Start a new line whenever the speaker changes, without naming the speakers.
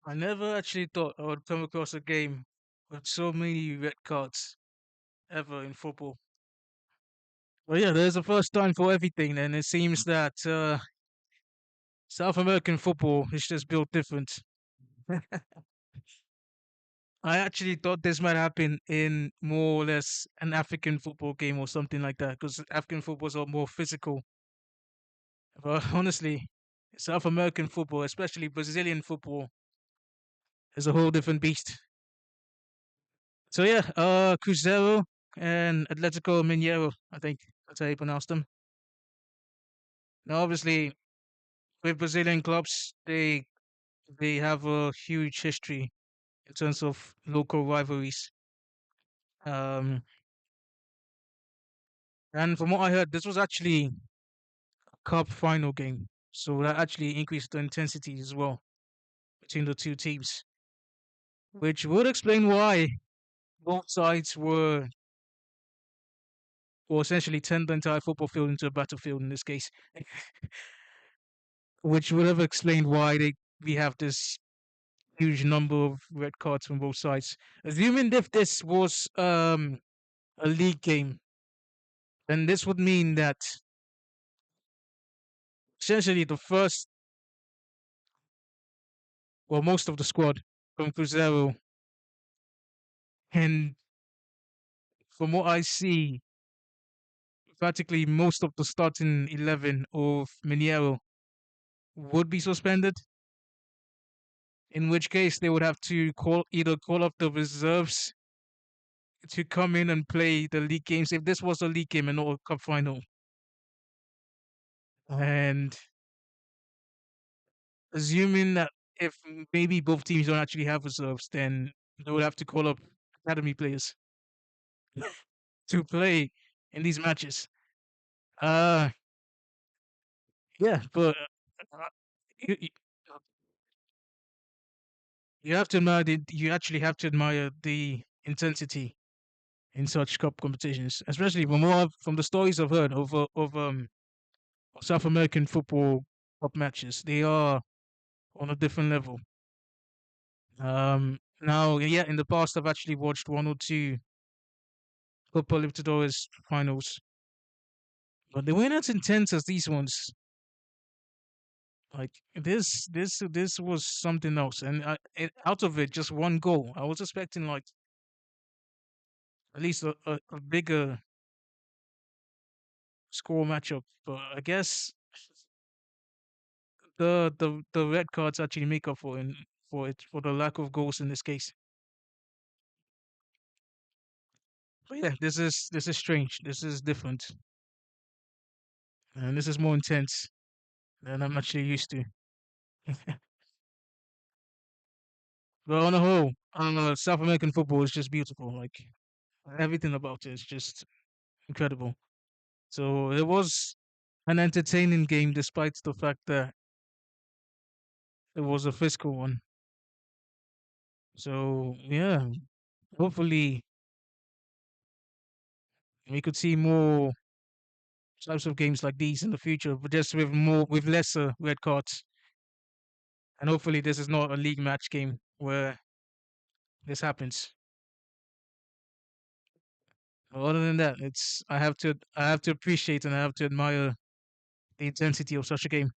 I never actually thought I would come across a game with so many red cards ever in football. But yeah, there's a first time for everything, and it seems that South American football is just built different. I actually thought this might happen in more or less an African football game or something like that, because African footballs are more physical. But honestly, South American football, especially Brazilian football, is a whole different beast. So yeah, Cruzeiro and Atletico Mineiro, I think that's how you pronounce them. Now, obviously, with Brazilian clubs, they have a huge history in terms of local rivalries. Um, and from what I heard, this was actually a cup final game, so that actually increased the intensity as well between the two teams, which would explain why both sides were essentially turned the entire football field into a battlefield in this case, which would have explained why we have this huge number of red cards from both sides. Assuming if this was a league game, then this would mean that essentially the first, well, most of the squad from Cruzeiro, and from what I see, practically most of the starting 11 of Mineiro would be suspended. In which case, they would have to call up the reserves to come in and play the league games if this was a league game and not a cup final. And assuming that if maybe both teams don't actually have reserves, then they would have to call up academy players to play in these matches. Uh yeah, but you, you you have to admire you actually have to admire the intensity in such cup competitions, especially from the stories I've heard of South American football cup matches. They are on a different level. Now, yeah, in the past I've actually watched one or two Copa Libertadores finals, but they weren't as intense as these ones. Like this was something else, and out of it, just one goal. I was expecting like at least a bigger score matchup, but I guess the red cards actually make up for the lack of goals in this case. But yeah, this is strange. This is different, and this is more intense than I'm actually used to. But on the whole, South American football is just beautiful. Like everything about it is just incredible. So it was an entertaining game, despite the fact that it was a physical one. So yeah, hopefully we could see more types of games like these in the future, but just with lesser red cards. And hopefully this is not a league match game where this happens. Other than that, it's I have to appreciate and I have to admire the intensity of such a game.